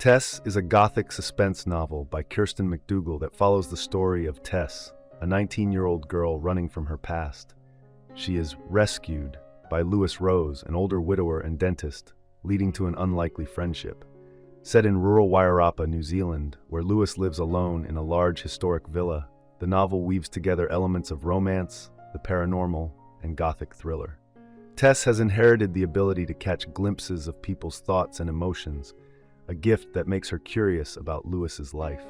Tess is a gothic suspense novel by Kirsten McDougall that follows the story of Tess, a 19-year-old girl running from her past. She is rescued by Lewis Rose, an older widower and dentist, leading to an unlikely friendship. Set in rural Wairarapa, New Zealand, where Lewis lives alone in a large historic villa, the novel weaves together elements of romance, the paranormal, and gothic thriller. Tess has inherited the ability to catch glimpses of people's thoughts and emotions, a gift that makes her curious about Lewis's life.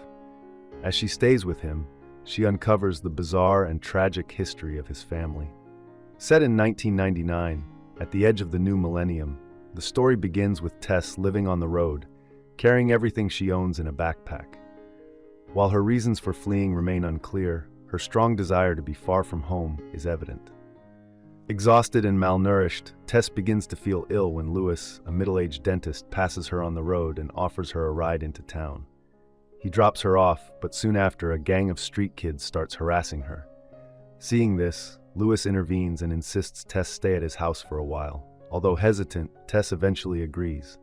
As she stays with him, she uncovers the bizarre and tragic history of his family. Set in 1999, at the edge of the new millennium, the story begins with Tess living on the road, carrying everything she owns in a backpack. While her reasons for fleeing remain unclear, her strong desire to be far from home is evident. Exhausted and malnourished, Tess begins to feel ill when Lewis, a middle-aged dentist, passes her on the road and offers her a ride into town. He drops her off, but soon after, a gang of street kids starts harassing her. Seeing this, Lewis intervenes and insists Tess stay at his house for a while. Although hesitant, Tess eventually agrees.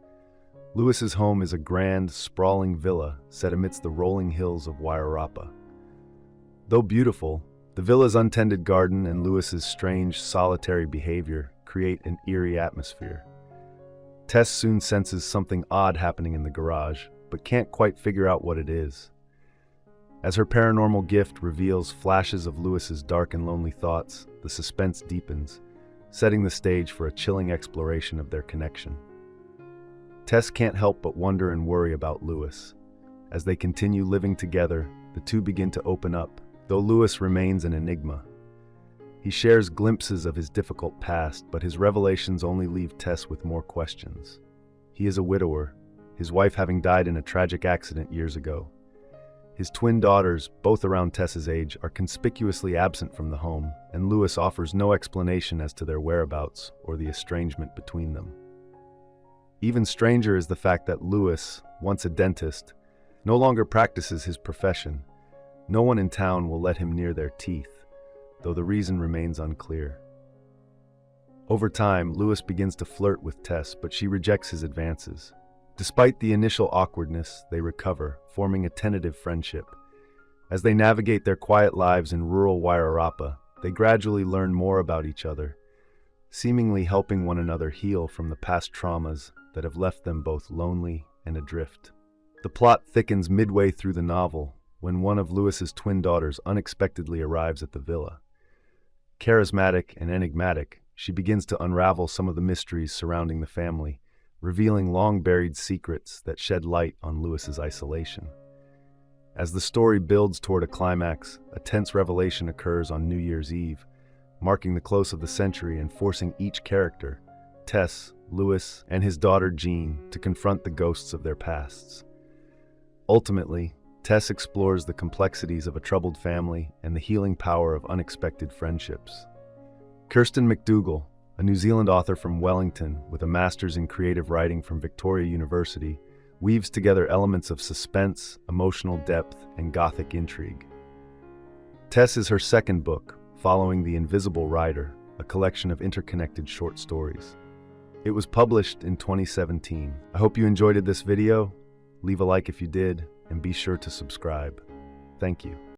Lewis's home is a grand, sprawling villa set amidst the rolling hills of Wairarapa. Though beautiful, the villa's untended garden and Lewis's strange, solitary behavior create an eerie atmosphere. Tess soon senses something odd happening in the garage, but can't quite figure out what it is. As her paranormal gift reveals flashes of Lewis's dark and lonely thoughts, the suspense deepens, setting the stage for a chilling exploration of their connection. Tess can't help but wonder and worry about Lewis. As they continue living together, the two begin to open up, though Lewis remains an enigma. He shares glimpses of his difficult past, but his revelations only leave Tess with more questions. He is a widower, his wife having died in a tragic accident years ago. His twin daughters, both around Tess's age, are conspicuously absent from the home, and Lewis offers no explanation as to their whereabouts or the estrangement between them. Even stranger is the fact that Lewis, once a dentist, no longer practices his profession. No one in town will let him near their teeth, though the reason remains unclear. Over time, Lewis begins to flirt with Tess, but she rejects his advances. Despite the initial awkwardness, they recover, forming a tentative friendship. As they navigate their quiet lives in rural Wairarapa, they gradually learn more about each other, seemingly helping one another heal from the past traumas that have left them both lonely and adrift. The plot thickens midway through the novel, when one of Lewis's twin daughters unexpectedly arrives at the villa. Charismatic and enigmatic, she begins to unravel some of the mysteries surrounding the family, revealing long-buried secrets that shed light on Lewis's isolation. As the story builds toward a climax, a tense revelation occurs on New Year's Eve, marking the close of the century and forcing each character, Tess, Lewis, and his daughter Jean, to confront the ghosts of their pasts. Ultimately, Tess explores the complexities of a troubled family and the healing power of unexpected friendships. Kirsten McDougall, a New Zealand author from Wellington with a master's in creative writing from Victoria University, weaves together elements of suspense, emotional depth, and gothic intrigue. Tess is her second book, following The Invisible Rider, a collection of interconnected short stories. It was published in 2017. I hope you enjoyed this video. Leave a like if you did, and be sure to subscribe. Thank you.